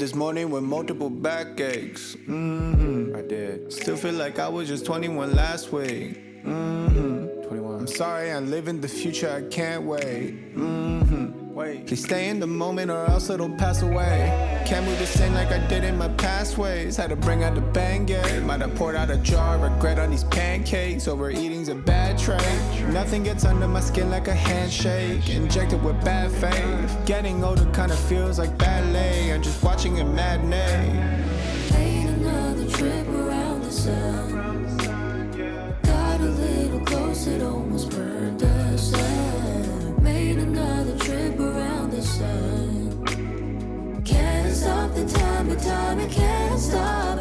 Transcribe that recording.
this morning with multiple backaches. I did. Still feel like I was just 21 last week. 21. I'm sorry, I'm living the future, I can't wait. Wait. Please stay in the moment or else it'll pass away. Can't move the same like I did in my past ways. Had to bring out the Bengay. Might have poured out a jar, regret on these pancakes. Overeating's a bad trait. Nothing gets under my skin like a handshake. Injected with bad faith. Getting older kinda feels like ballet. I'm just watching a matinee. Made another trip around the sun. Got a little close, it almost burned us up. Made another trip around the sun. Can't stop the time, but time it can't stop.